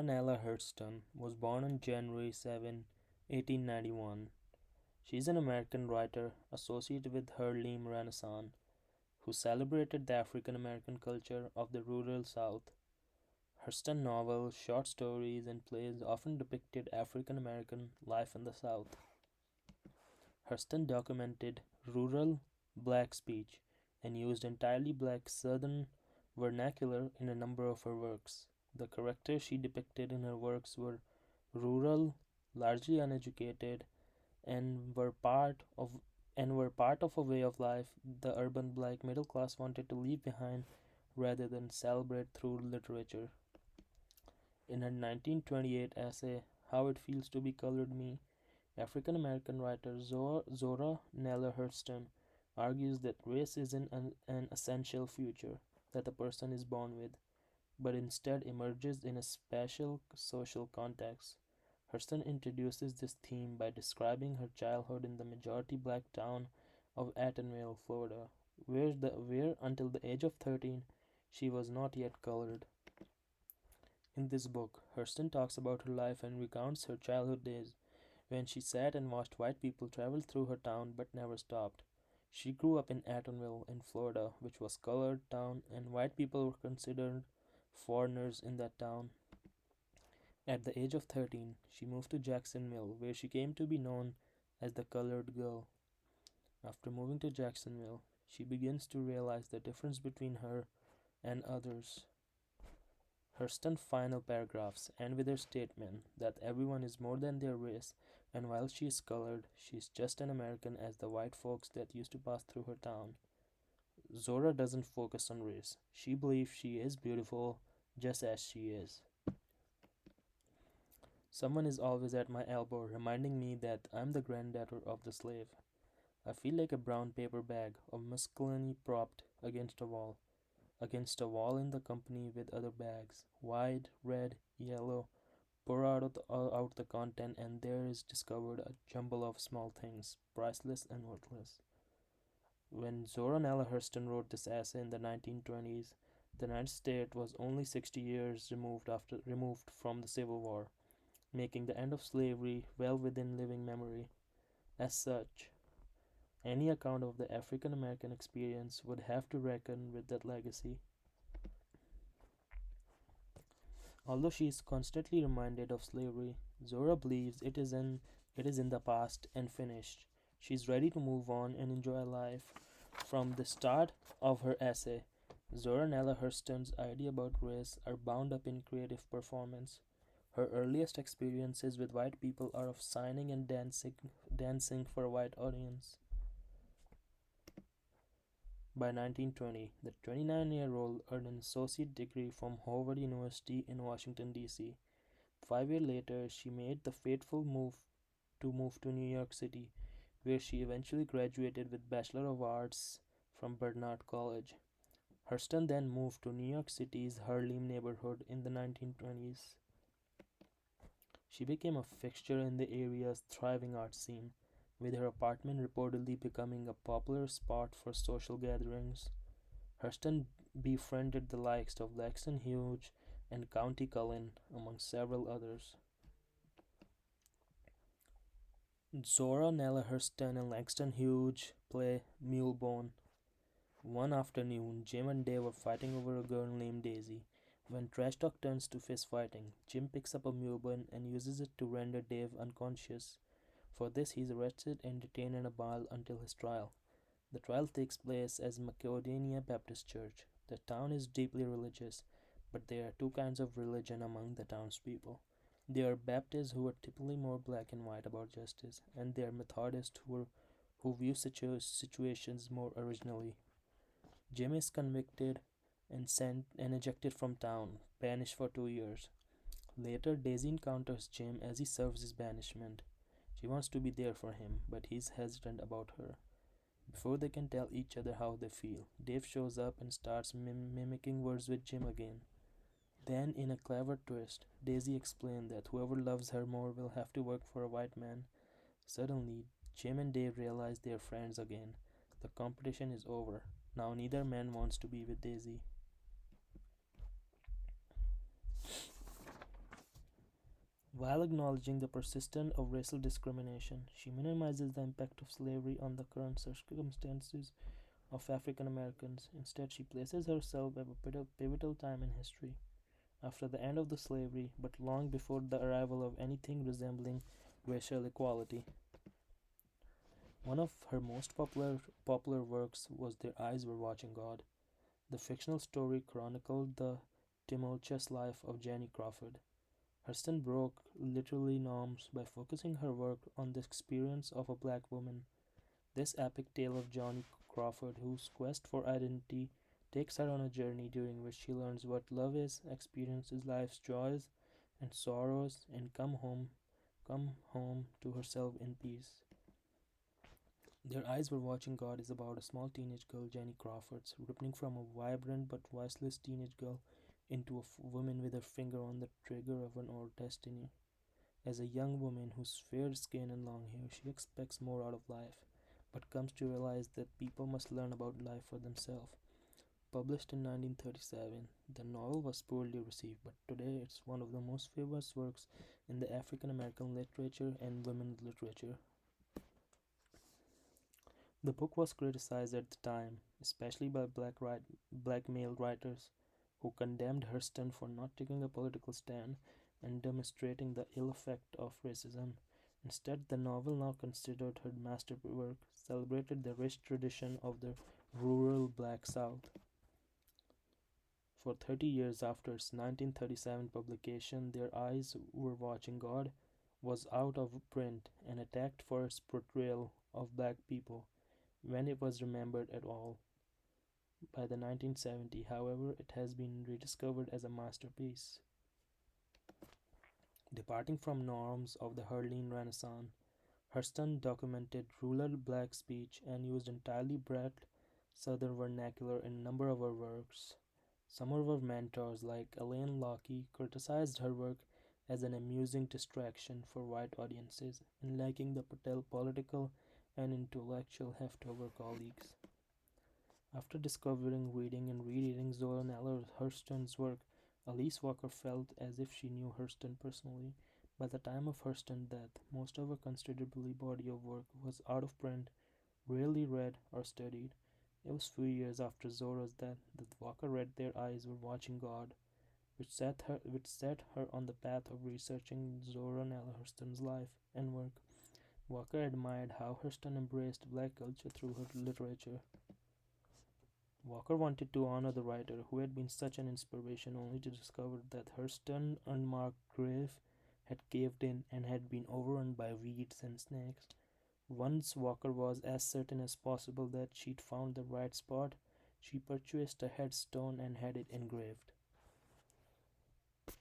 Zora Neale Hurston was born on January 7, 1891. She is an American writer associated with Harlem Renaissance who celebrated the African American culture of the rural South. Hurston novels, short stories, and plays often depicted African American life in the South. Hurston documented rural black speech and used entirely black Southern vernacular in a number of her works. The characters she depicted in her works were rural, largely uneducated, and were part of a way of life the urban black middle class wanted to leave behind rather than celebrate through literature. In her 1928 essay, How It Feels to Be Colored Me, African American writer Zora Neale Hurston argues that race isn't an essential feature that a person is born with, but instead emerges in a special social context. Hurston introduces this theme by describing her childhood in the majority black town of Eatonville, Florida, where until the age of 13 she was not yet colored. In this book, Hurston talks about her life and recounts her childhood days when she sat and watched white people travel through her town but never stopped. She grew up in Eatonville in Florida, which was a colored town, and white people were considered foreigners in that town. At the age of 13, she moved to Jacksonville, where she came to be known as the Colored Girl. After moving to Jacksonville, she begins to realize the difference between her and others. Hurston's final paragraphs end with her statement that everyone is more than their race, and while she is colored, she is just an American as the white folks that used to pass through her town. Zora doesn't focus on race. She believes she is beautiful just as she is. Someone is always at my elbow, reminding me that I'm the granddaughter of the slave. I feel like a brown paper bag of masculinity propped against a wall in the company with other bags, white, red, yellow, pour out the content, and there is discovered a jumble of small things, priceless and worthless. When Zora Neale Hurston wrote this essay in the 1920s, the United States was only 60 years removed from the Civil War, making the end of slavery well within living memory. As such, any account of the African American experience would have to reckon with that legacy. Although she is constantly reminded of slavery, Zora believes it is in the past and finished. She is ready to move on and enjoy life. From the start of her essay, Zora Neale Hurston's idea about race are bound up in creative performance. Her earliest experiences with white people are of signing and dancing for a white audience. By 1920, the 29-year-old earned an associate degree from Howard University in Washington, D.C. 5 years later, she made the fateful move to New York City, where she eventually graduated with Bachelor of Arts from Barnard College. Hurston then moved to New York City's Harlem neighborhood in the 1920s. She became a fixture in the area's thriving art scene, with her apartment reportedly becoming a popular spot for social gatherings. Hurston befriended the likes of Langston Hughes and Countee Cullen, among several others. Zora Neale Hurston and Langston Hughes play Mulebone. One afternoon, Jim and Dave are fighting over a girl named Daisy. When trash talk turns to fist fighting, Jim picks up a mulebone and uses it to render Dave unconscious. For this, he is arrested and detained in a bar until his trial. The trial takes place at Macedonia Baptist Church. The town is deeply religious, but there are two kinds of religion among the townspeople. There are Baptists who are typically more black and white about justice, and there are Methodists who view situations more originally. Jim is convicted and sent and ejected from town, banished for 2 years. Later, Daisy encounters Jim as he serves his banishment. She wants to be there for him, but he's hesitant about her. Before they can tell each other how they feel, Dave shows up and starts mimicking words with Jim again. Then, in a clever twist, Daisy explains that whoever loves her more will have to work for a white man. Suddenly, Jim and Dave realize they are friends again. The competition is over. Now neither man wants to be with Daisy. While acknowledging the persistence of racial discrimination, she minimizes the impact of slavery on the current circumstances of African Americans. Instead, she places herself at a pivotal time in history, after the end of the slavery, but long before the arrival of anything resembling racial equality. One of her most popular works was Their Eyes Were Watching God. The fictional story chronicled the tumultuous life of Jenny Crawford. Hurston broke literary norms by focusing her work on the experience of a black woman. This epic tale of Johnny Crawford, whose quest for identity takes her on a journey during which she learns what love is, experiences life's joys and sorrows, and come home to herself in peace. Their Eyes Were Watching God is about a small teenage girl, Jenny Crawford, ripping from a vibrant but voiceless teenage girl into a woman with her finger on the trigger of an old destiny. As a young woman whose fair skin and long hair, she expects more out of life, but comes to realize that people must learn about life for themselves. Published in 1937, the novel was poorly received, but today it's one of the most famous works in the African American literature and women's literature. The book was criticized at the time, especially by black male writers, who condemned Hurston for not taking a political stand and demonstrating the ill effect of racism. Instead, the novel, now considered her masterwork, celebrated the rich tradition of the rural black South. For 30 years after its 1937 publication, Their Eyes Were Watching God was out of print and attacked for its portrayal of black people when it was remembered at all. By the 1970s, however, it has been rediscovered as a masterpiece. Departing from norms of the Harlem Renaissance, Hurston documented rural black speech and used entirely black Southern vernacular in a number of her works. Some of her mentors, like Elaine Locke, criticized her work as an amusing distraction for white audiences and lacking the political and intellectual heft of her colleagues. After discovering, reading, and rereading Zora Neale Hurston's work, Alice Walker felt as if she knew Hurston personally. By the time of Hurston's death, most of her considerable body of work was out of print, rarely read or studied. It was few years after Zora's death that Walker read Their Eyes Were Watching God, which set her on the path of researching Zora Neale Hurston's life and work. Walker admired how Hurston embraced black culture through her literature. Walker wanted to honor the writer who had been such an inspiration, only to discover that her stern, unmarked grave had caved in and had been overrun by weeds and snakes. Once Walker was as certain as possible that she'd found the right spot, she purchased a headstone and had it engraved.